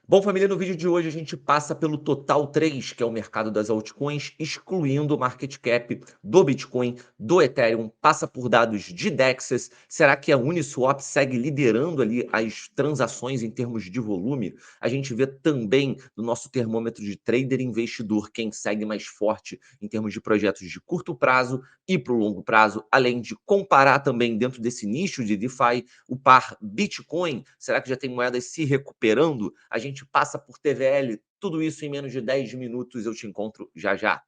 Bom, família, no vídeo de hoje a gente passa pelo Total 3, que é o mercado das altcoins, excluindo o market cap do Bitcoin, do Ethereum, passa por dados de Dexas. Será que a Uniswap segue liderando ali as transações em termos de volume? A gente vê também no nosso termômetro de trader investidor quem segue mais forte em termos de projetos de curto prazo e para o longo prazo, além de comparar também dentro desse nicho de DeFi o par Bitcoin. Será que já tem moedas se recuperando? A gente passa por TVL, tudo isso em menos de 10 minutos. Eu te encontro já já.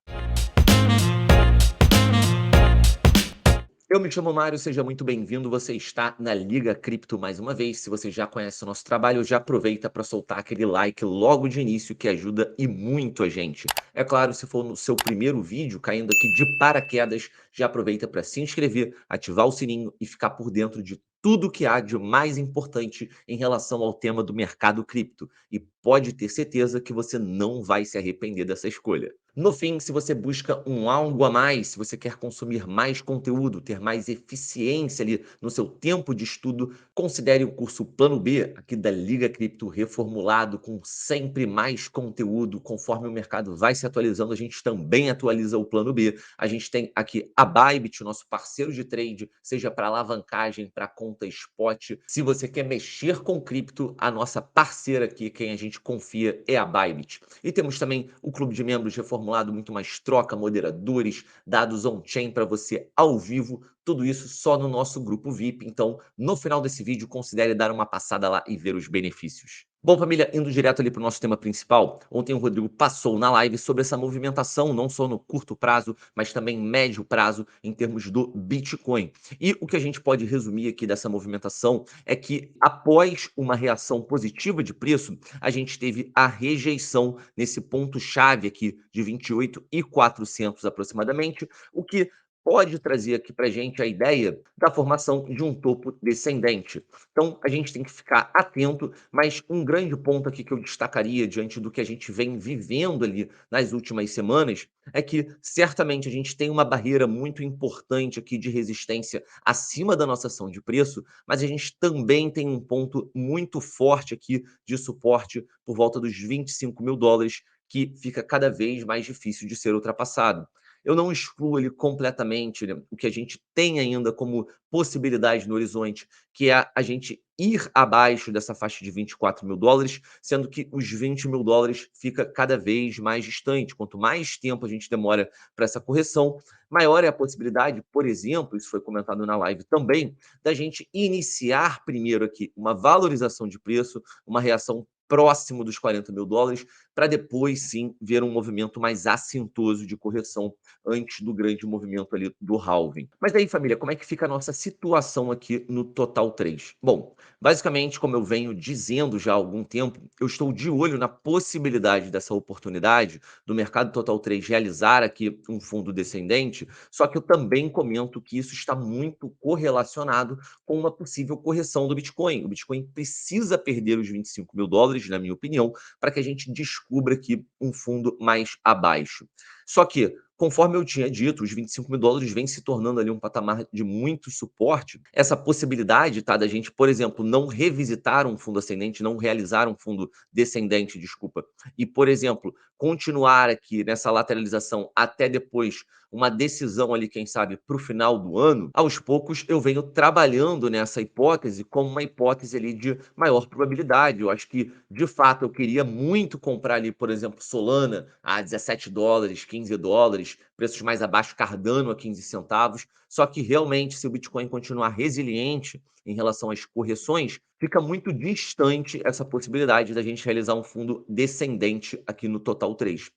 Eu me chamo Mário, seja muito bem-vindo. Você está na Liga Cripto mais uma vez. Se você já conhece o nosso trabalho, já aproveita para soltar aquele like logo de início que ajuda e muito a gente. É claro, se for no seu primeiro vídeo, caindo aqui de paraquedas, já aproveita para se inscrever, ativar o sininho e ficar por dentro de tudo que há de mais importante em relação ao tema do mercado cripto. E pode ter certeza que você não vai se arrepender dessa escolha. No fim, se você busca um algo a mais, se você quer consumir mais conteúdo, ter mais eficiência ali no seu tempo de estudo, considere o curso Plano B, aqui da Liga Cripto, reformulado, com sempre mais conteúdo. Conforme o mercado vai se atualizando, a gente também atualiza o Plano B. A gente tem aqui a Bybit, o nosso parceiro de trade, seja para alavancagem, para conta spot. Se você quer mexer com cripto, a nossa parceira aqui, quem a gente confia, é a Bybit. E temos também o clube de membros reformulado, muito mais troca, moderadores, dados on-chain para você ao vivo, tudo isso só no nosso grupo VIP. Então, no final desse vídeo, considere dar uma passada lá e ver os benefícios. Bom, família, indo direto ali para o nosso tema principal, ontem o Rodrigo passou na live sobre essa movimentação, não só no curto prazo, mas também médio prazo, em termos do Bitcoin. E o que a gente pode resumir aqui dessa movimentação é que, após uma reação positiva de preço, a gente teve a rejeição nesse ponto-chave aqui de 28.400 aproximadamente, o que pode trazer aqui para a gente a ideia da formação de um topo descendente. Então, a gente tem que ficar atento, mas um grande ponto aqui que eu destacaria diante do que a gente vem vivendo ali nas últimas semanas é que certamente a gente tem uma barreira muito importante aqui de resistência acima da nossa ação de preço, mas a gente também tem um ponto muito forte aqui de suporte por volta dos 25.000 dólares, que fica cada vez mais difícil de ser ultrapassado. Eu não excluo ali completamente, né, o que a gente tem ainda como possibilidade no horizonte, que é a gente ir abaixo dessa faixa de 24.000 dólares, sendo que os 20.000 dólares fica cada vez mais distante. Quanto mais tempo a gente demora para essa correção, maior é a possibilidade, por exemplo, isso foi comentado na live também, da gente iniciar primeiro aqui uma valorização de preço, uma reação próximo dos 40.000 dólares, para depois sim ver um movimento mais assintoso de correção antes do grande movimento ali do halving. Mas aí, família, como é que fica a nossa situação aqui no Total 3? Bom, basicamente, como eu venho dizendo já há algum tempo, eu estou de olho na possibilidade dessa oportunidade do mercado Total 3 realizar aqui um fundo descendente, só que eu também comento que isso está muito correlacionado com uma possível correção do Bitcoin. O Bitcoin precisa perder os 25.000 dólares, na minha opinião, para que a gente descubra aqui um fundo mais abaixo. Só que, conforme eu tinha dito, os 25.000 dólares vem se tornando ali um patamar de muito suporte. Essa possibilidade, tá, da gente, por exemplo, não revisitar um fundo ascendente, não realizar um fundo descendente, desculpa, e, por exemplo, continuar aqui nessa lateralização até depois uma decisão ali, quem sabe, para o final do ano, aos poucos eu venho trabalhando nessa hipótese como uma hipótese ali de maior probabilidade. Eu acho que, de fato, eu queria muito comprar ali, por exemplo, Solana a 17 dólares, 15 dólares, preços mais abaixo, Cardano a 15 centavos. Só que realmente, se o Bitcoin continuar resiliente em relação às correções, fica muito distante essa possibilidade da gente realizar um fundo descendente aqui no Total 3.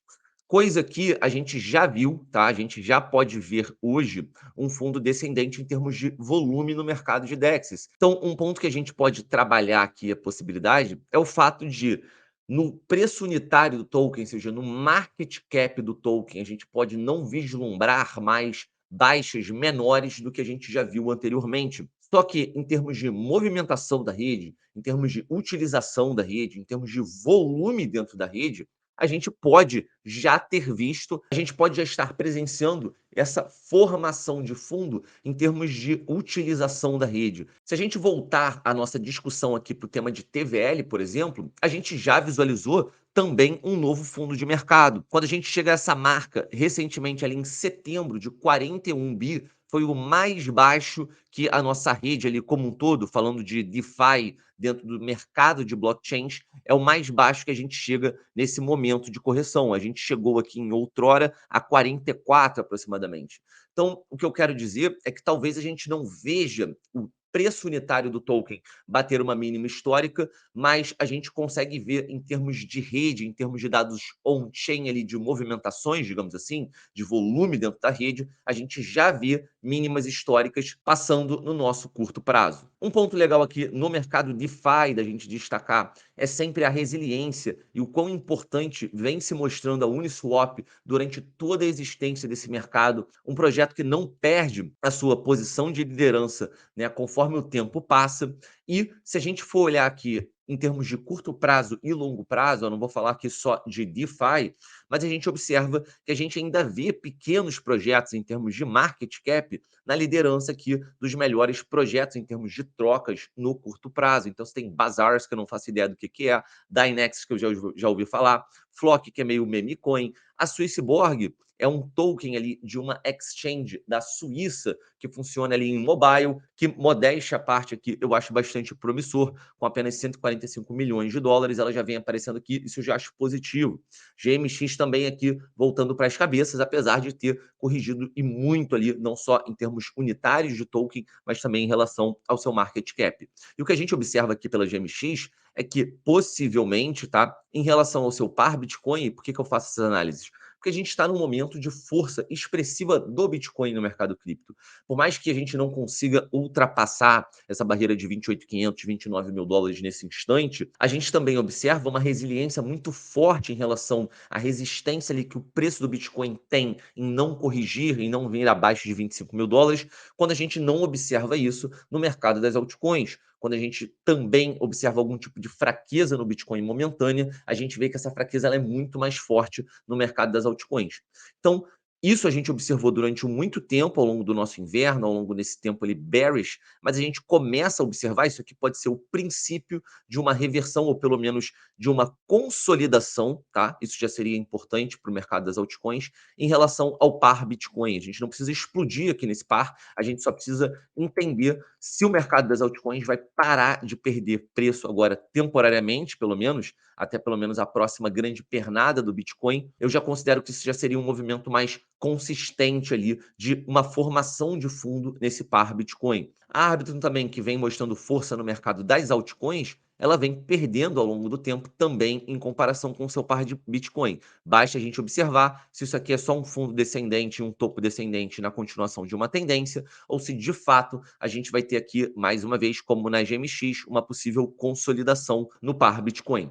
Coisa que a gente já viu, tá? A gente já pode ver hoje um fundo descendente em termos de volume no mercado de DEXs. Então, um ponto que a gente pode trabalhar aqui a possibilidade é o fato de, no preço unitário do token, ou seja, no market cap do token, a gente pode não vislumbrar mais baixas menores do que a gente já viu anteriormente. Só que, em termos de movimentação da rede, em termos de utilização da rede, em termos de volume dentro da rede, a gente pode já ter visto, a gente pode já estar presenciando essa formação de fundo em termos de utilização da rede. Se a gente voltar a nossa discussão aqui para o tema de TVL, por exemplo, a gente já visualizou também um novo fundo de mercado. Quando a gente chega a essa marca recentemente ali em setembro de 41 bi, foi o mais baixo que a nossa rede ali como um todo, falando de DeFi dentro do mercado de blockchains, é o mais baixo que a gente chega nesse momento de correção. A gente chegou aqui em outrora a 44 aproximadamente. Então, o que eu quero dizer é que talvez a gente não veja o preço unitário do token bater uma mínima histórica, mas a gente consegue ver em termos de rede, em termos de dados on-chain ali, de movimentações, digamos assim, de volume dentro da rede, a gente já vê mínimas históricas passando no nosso curto prazo. Um ponto legal aqui no mercado DeFi da gente destacar é sempre a resiliência e o quão importante vem se mostrando a Uniswap durante toda a existência desse mercado, um projeto que não perde a sua posição de liderança, né, conforme o tempo passa. E se a gente for olhar aqui em termos de curto prazo e longo prazo, eu não vou falar aqui só de DeFi, mas a gente observa que a gente ainda vê pequenos projetos em termos de market cap na liderança aqui dos melhores projetos em termos de trocas no curto prazo. Então, você tem Bazaars, que eu não faço ideia do que é, Dynex, que eu já ouvi falar, Flock, que é meio meme coin, a Swissborg é um token ali de uma exchange da Suíça que funciona ali em mobile, que modéstia à parte aqui eu acho bastante promissor, com apenas 145 milhões de dólares, ela já vem aparecendo aqui, isso eu já acho positivo. GMX também aqui voltando para as cabeças, apesar de ter corrigido e muito ali, não só em termos unitários de token, mas também em relação ao seu market cap. E o que a gente observa aqui pela GMX é que possivelmente, tá, em relação ao seu par Bitcoin, por que que eu faço essas análises? Porque a gente está num momento de força expressiva do Bitcoin no mercado cripto. Por mais que a gente não consiga ultrapassar essa barreira de 28.500, 29 mil dólares nesse instante, a gente também observa uma resiliência muito forte em relação à resistência ali que o preço do Bitcoin tem em não corrigir, em não vir abaixo de 25 mil dólares, quando a gente não observa isso no mercado das altcoins. Quando a gente também observa algum tipo de fraqueza no Bitcoin momentânea, a gente vê que essa fraqueza ela é muito mais forte no mercado das altcoins. Então, isso a gente observou durante muito tempo ao longo do nosso inverno, ao longo desse tempo ali bearish, mas a gente começa a observar, isso aqui pode ser o princípio de uma reversão, ou pelo menos de uma consolidação, tá? Isso já seria importante para o mercado das altcoins, em relação ao par Bitcoin. A gente não precisa explodir aqui nesse par, a gente só precisa entender se o mercado das altcoins vai parar de perder preço agora temporariamente, pelo menos, até pelo menos a próxima grande pernada do Bitcoin. Eu já considero que isso já seria um movimento mais consistente ali de uma formação de fundo nesse par Bitcoin. A Arbitrum também, que vem mostrando força no mercado das altcoins, ela vem perdendo ao longo do tempo também em comparação com o seu par de Bitcoin. Basta a gente observar se isso aqui é só um fundo descendente, um topo descendente na continuação de uma tendência, ou se de fato a gente vai ter aqui, mais uma vez, como na GMX, uma possível consolidação no par Bitcoin.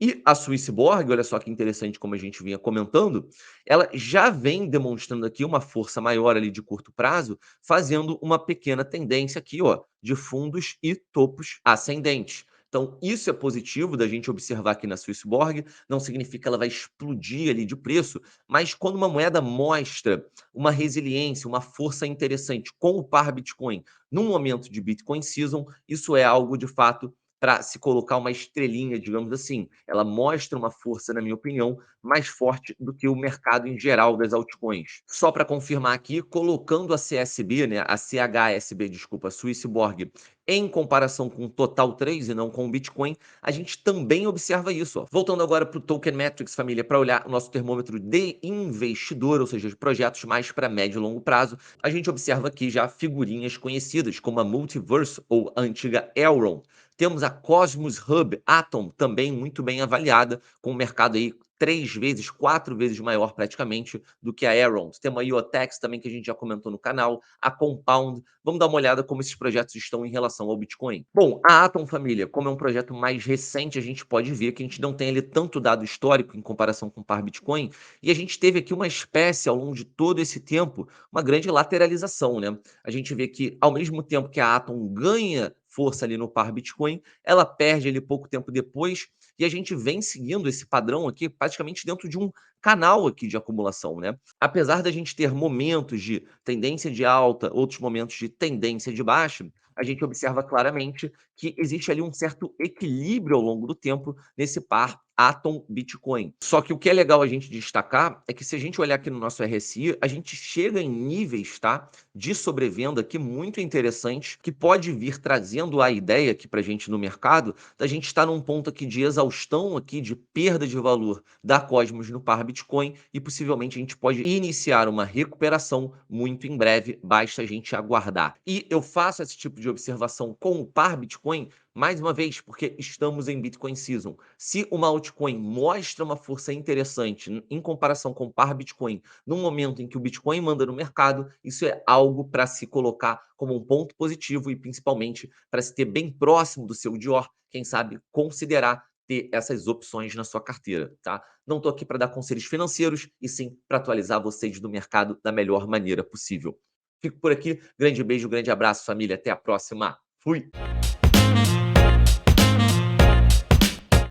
E a Swissborg, olha só que interessante como a gente vinha comentando, ela já vem demonstrando aqui uma força maior ali de curto prazo, fazendo uma pequena tendência aqui, ó, de fundos e topos ascendentes. Então, isso é positivo da gente observar aqui na Swissborg, não significa que ela vai explodir ali de preço, mas quando uma moeda mostra uma resiliência, uma força interessante com o par Bitcoin num momento de Bitcoin Season, isso é algo de fato para se colocar uma estrelinha, digamos assim. Ela mostra uma força, na minha opinião, mais forte do que o mercado em geral das altcoins. Só para confirmar aqui, colocando a CSB, né, a CHSB, desculpa, Swissborg, em comparação com o Total 3 e não com o Bitcoin, a gente também observa isso. Ó. Voltando agora para o Token Metrics, família, para olhar o nosso termômetro de investidor, ou seja, de projetos mais para médio e longo prazo, a gente observa aqui já figurinhas conhecidas, como a Multiverse ou a antiga Elrond. Temos a Cosmos Hub Atom, também muito bem avaliada, com o mercado aí 3 vezes, 4 vezes maior praticamente do que a Elrond. Temos a IoTeX também, que a gente já comentou no canal, a Compound. Vamos dar uma olhada como esses projetos estão em relação ao Bitcoin. Bom, a Atom, família, como é um projeto mais recente, a gente pode ver que a gente não tem ali tanto dado histórico em comparação com o par Bitcoin, e a gente teve aqui uma espécie, ao longo de todo esse tempo, uma grande lateralização, né? A gente vê que, ao mesmo tempo que a Atom ganha força ali no par Bitcoin, ela perde ali pouco tempo depois e a gente vem seguindo esse padrão aqui praticamente dentro de um canal aqui de acumulação, né. Apesar da gente ter momentos de tendência de alta, outros momentos de tendência de baixa, a gente observa claramente que existe ali um certo equilíbrio ao longo do tempo nesse par Atom Bitcoin. Só que o que é legal a gente destacar é que se a gente olhar aqui no nosso RSI, a gente chega em níveis, tá, de sobrevenda aqui muito interessantes, que pode vir trazendo a ideia aqui para a gente no mercado, da gente estar num ponto aqui de exaustão aqui, de perda de valor da Cosmos no par Bitcoin e possivelmente a gente pode iniciar uma recuperação muito em breve, basta a gente aguardar. E eu faço esse tipo de observação com o par Bitcoin mais uma vez, porque estamos em Bitcoin Season. Se uma altcoin mostra uma força interessante em comparação com o par Bitcoin, no momento em que o Bitcoin manda no mercado, isso é algo para se colocar como um ponto positivo e principalmente para se ter bem próximo do seu Dior, quem sabe considerar ter essas opções na sua carteira, tá? Não estou aqui para dar conselhos financeiros, e sim para atualizar vocês do mercado da melhor maneira possível. Fico por aqui, grande beijo, grande abraço, família, até a próxima. Fui!